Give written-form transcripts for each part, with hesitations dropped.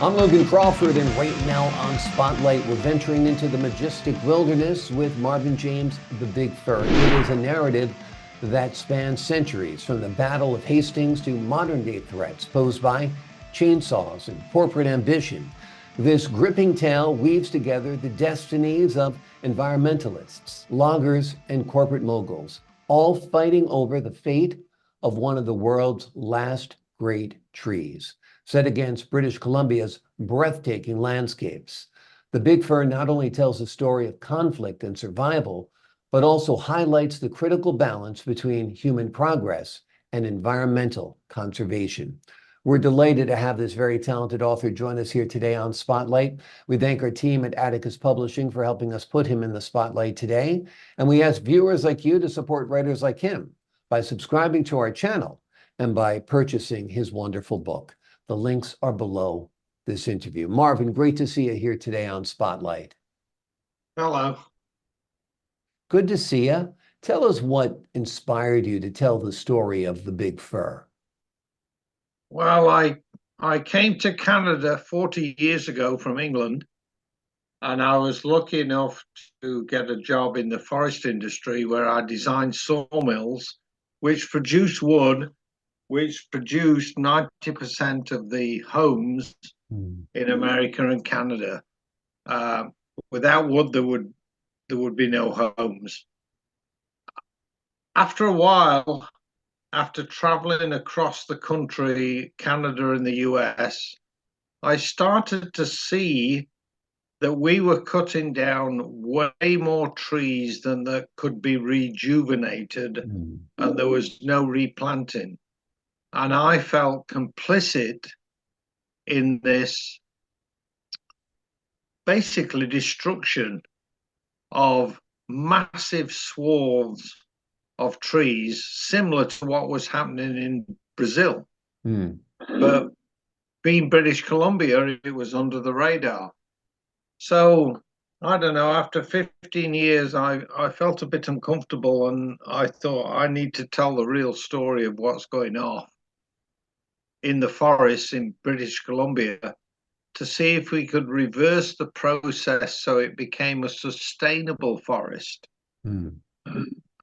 I'm Logan Crawford, and right now on Spotlight, we're venturing into the majestic wilderness with Marvin James' The Big Fir. It is a narrative that spans centuries, from the Battle of Hastings to modern-day threats posed by chainsaws and corporate ambition. This gripping tale weaves together the destinies of environmentalists, loggers, and corporate moguls, all fighting over the fate of one of the world's last great trees, set against British Columbia's breathtaking landscapes. The Big Fir not only tells a story of conflict and survival, but also highlights the critical balance between human progress and environmental conservation. We're delighted to have this very talented author join us here today on Spotlight. We thank our team at Atticus Publishing for helping us put him in the spotlight today. And we ask viewers like you to support writers like him by subscribing to our channel and by purchasing his wonderful book. The links are below this interview. Marvin, great to see you here today on Spotlight. Hello. Good to see you. Tell us what inspired you to tell the story of the Big Fir. Well, I came to Canada 40 years ago from England, and I was lucky enough to get a job in the forest industry where I designed sawmills, which produce wood, which produced 90% of the homes in America and Canada. Without wood, there would be no homes. After a while, after traveling across the country, Canada and the US, I started to see that we were cutting down way more trees than that could be rejuvenated, and there was no replanting. And I felt complicit in this basically destruction of massive swaths of trees, similar to what was happening in Brazil. But being British Columbia, it was under the radar. So I don't know, after 15 years, I felt a bit uncomfortable, and I thought I need to tell the real story of what's going on in the forests in British Columbia to see if we could reverse the process so it became a sustainable forest. And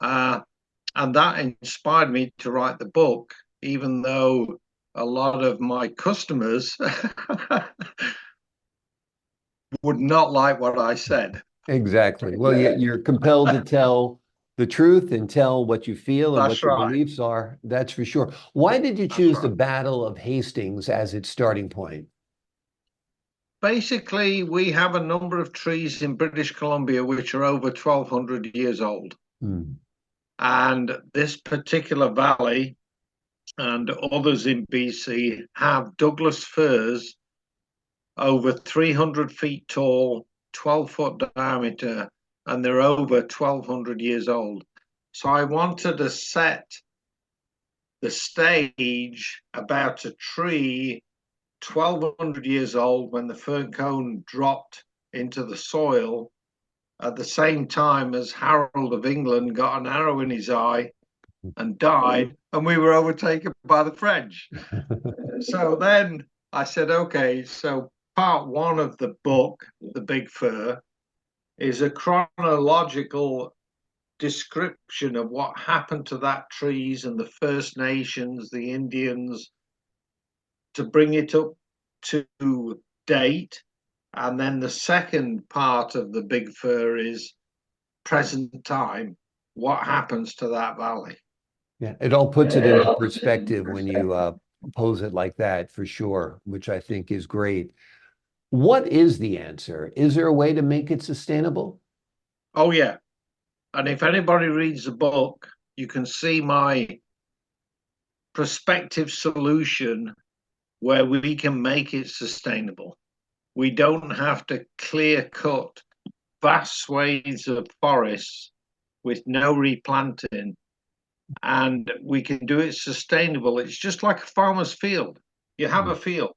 that inspired me to write the book, even though a lot of my customers would not like what I said. Exactly. Well, you're compelled to tell the truth and tell what you feel and what your beliefs are. That's for sure. Why did you choose the Battle of Hastings as its starting point? Basically, we have a number of trees in British Columbia which are over 1,200 years old. And this particular valley and others in BC have Douglas firs over 300 feet tall, 12-foot diameter, and they're over 1,200 years old. So I wanted to set the stage about a tree 1,200 years old when the fern cone dropped into the soil at the same time as Harold of England got an arrow in his eye and died, and we were overtaken by the French. So then I said, okay, so part one of the book, The Big Fir, is a chronological description of what happened to that trees and the First Nations, the Indians, to bring it up to date. And then the second part of the Big Fir is present time. What happens to that valley? Yeah, it all puts it into perspective when you pose it like that, for sure, which I think is great. What is the answer? Is there a way to make it sustainable? Oh, yeah. And if anybody reads the book, you can see my prospective solution where we can make it sustainable. We don't have to clear cut vast swathes of forests with no replanting, and we can do it sustainable. It's just like a farmer's field. You have a field.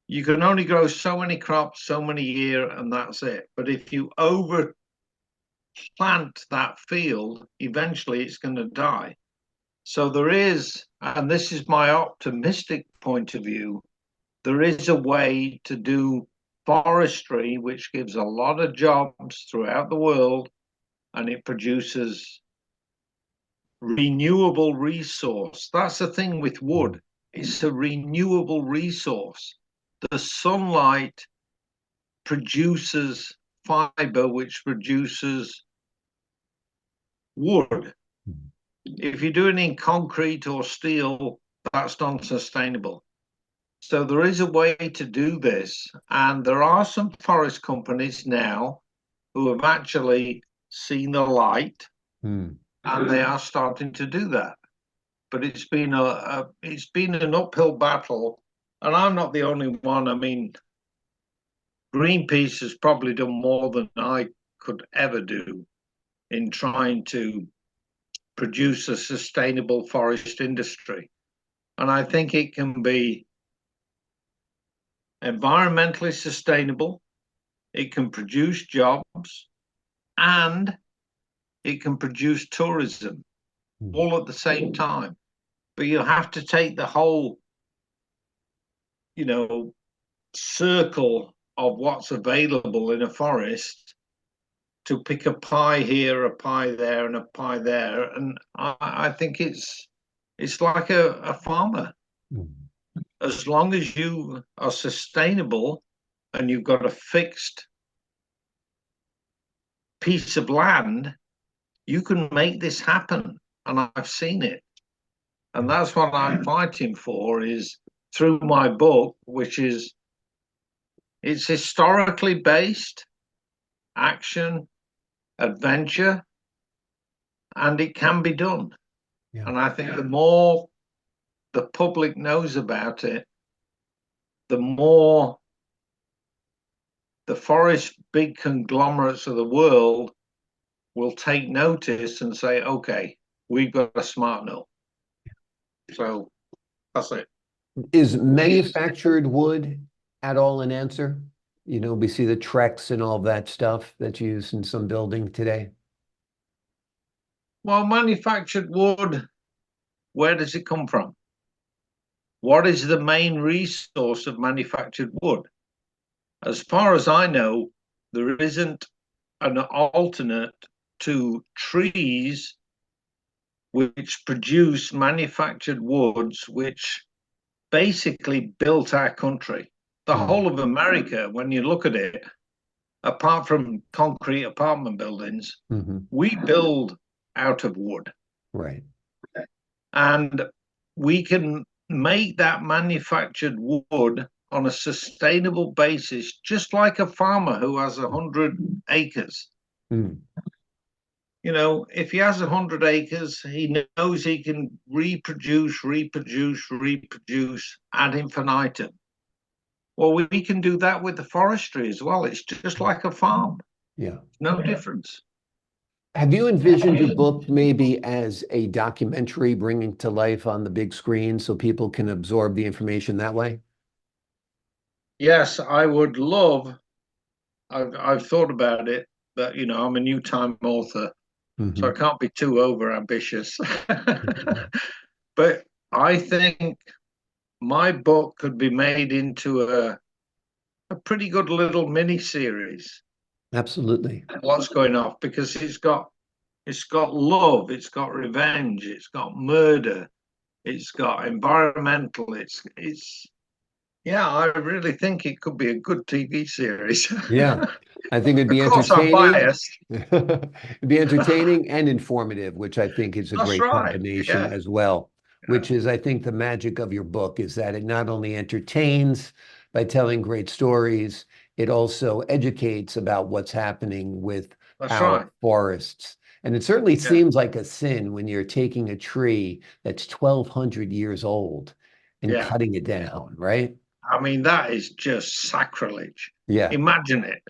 You can only grow so many crops, so many a year, and that's it. But if you over plant that field, eventually it's going to die. So there is, and this is my optimistic point of view, there is a way to do forestry, which gives a lot of jobs throughout the world, and it produces renewable resource. That's the thing with wood. It's a renewable resource. The sunlight produces fiber, which produces wood. If you do it in concrete or steel, that's non-sustainable. So there is a way to do this, and there are some forest companies now who have actually seen the light, and they are starting to do that. But it's been an uphill battle, and I'm not the only one. I mean, Greenpeace has probably done more than I could ever do in trying to produce a sustainable forest industry. And I think it can be environmentally sustainable, it can produce jobs, and it can produce tourism all at the same time. But you have to take the whole, circle of what's available in a forest to pick a pie here, a pie there, and a pie there. And I think it's like a farmer. As long as you are sustainable and you've got a fixed piece of land, you can make this happen. And I've seen it. And that's what I'm fighting for, is through my book, which is, it's historically based, action, adventure, and it can be done. Yeah. And I think the more the public knows about it, the more the forest big conglomerates of the world will take notice and say, okay, we've got a smart mill. So that's it. Is manufactured wood at all an answer? We see the Trex and all that stuff that's used in some building today. Well, manufactured wood, where does it come from? What is the main resource of manufactured wood? As far as I know, there isn't an alternate to trees which produce manufactured woods, which basically built our country. The whole of America, when you look at it, apart from concrete apartment buildings, we build out of wood. Right. And we can make that manufactured wood on a sustainable basis, just like a farmer who has 100 acres. If he has 100 acres, he knows he can reproduce ad infinitum. Well, we can do that with the forestry as well. It's just like a farm. Yeah. No difference. Have you envisioned your book maybe as a documentary, bringing to life on the big screen so people can absorb the information that way? Yes, I would love. I've thought about it, but I'm a new time author, so I can't be too over ambitious. But I think my book could be made into a pretty good little mini series. Absolutely. What's going on? Because it's got love, it's got revenge, it's got murder, it's got environmental. Yeah, I really think it could be a good TV series. Yeah, I think it'd be Of course, I'm entertaining. biased. It'd be entertaining and informative, which I think is a That's great right. combination Yeah. as well, which is, I think, the magic of your book is that it not only entertains by telling great stories, it also educates about what's happening with That's our right. forests. And it certainly seems like a sin when you're taking a tree that's 1,200 years old and cutting it down, right? I mean, that is just sacrilege. Yeah. Imagine it.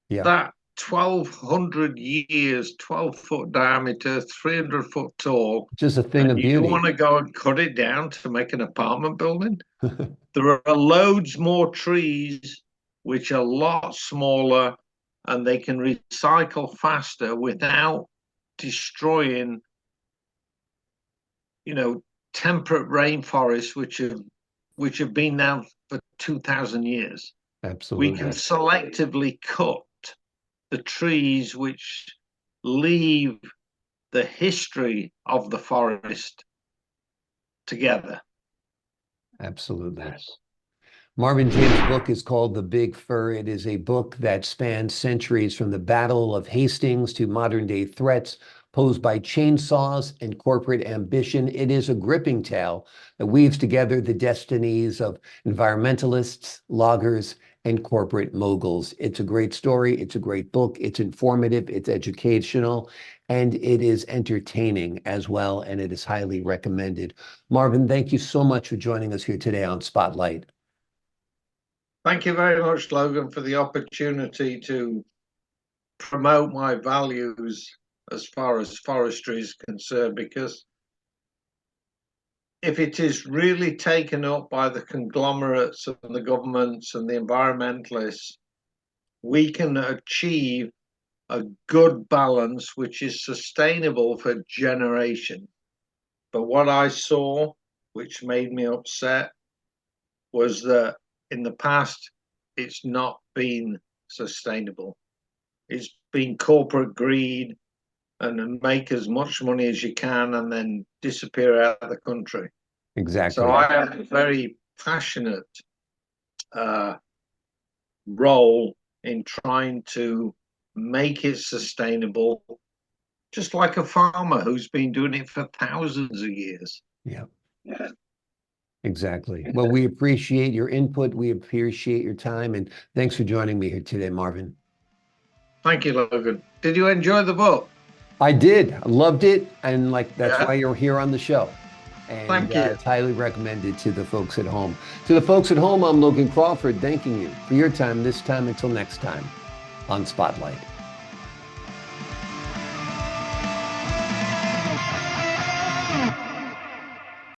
Yeah. That 1,200 years, 12-foot diameter, 300-foot tall. Just a thing of beauty. You want to go and cut it down to make an apartment building? There are loads more trees which are a lot smaller, and they can recycle faster without destroying, temperate rainforests, which have been now for 2,000 years. Absolutely. We can selectively cut the trees which leave the history of the forest together. Absolutely. Yes. Marvin James' book is called The Big Fir. It is a book that spans centuries from the Battle of Hastings to modern day threats posed by chainsaws and corporate ambition. It is a gripping tale that weaves together the destinies of environmentalists, loggers, and corporate moguls. It's a great story. It's a great book. It's informative. It's educational. And it is entertaining as well. And it is highly recommended. Marvin, thank you so much for joining us here today on Spotlight. Thank you very much, Logan, for the opportunity to promote my values as far as forestry is concerned, because if it is really taken up by the conglomerates and the governments and the environmentalists, we can achieve a good balance which is sustainable for generations. But what I saw, which made me upset, was that in the past, it's not been sustainable. It's been corporate greed and make as much money as you can and then disappear out of the country. Exactly. So I have a very passionate role in trying to make it sustainable, just like a farmer who's been doing it for thousands of years. Yeah. Exactly. Well, we appreciate your input. We appreciate your time. And thanks for joining me here today, Marvin. Thank you, Logan. Did you enjoy the book? I did. I loved it. And that's why you're here on the show. And thank you. It's highly recommended to the folks at home. To the folks at home, I'm Logan Crawford, thanking you for your time this time. Until next time on Spotlight.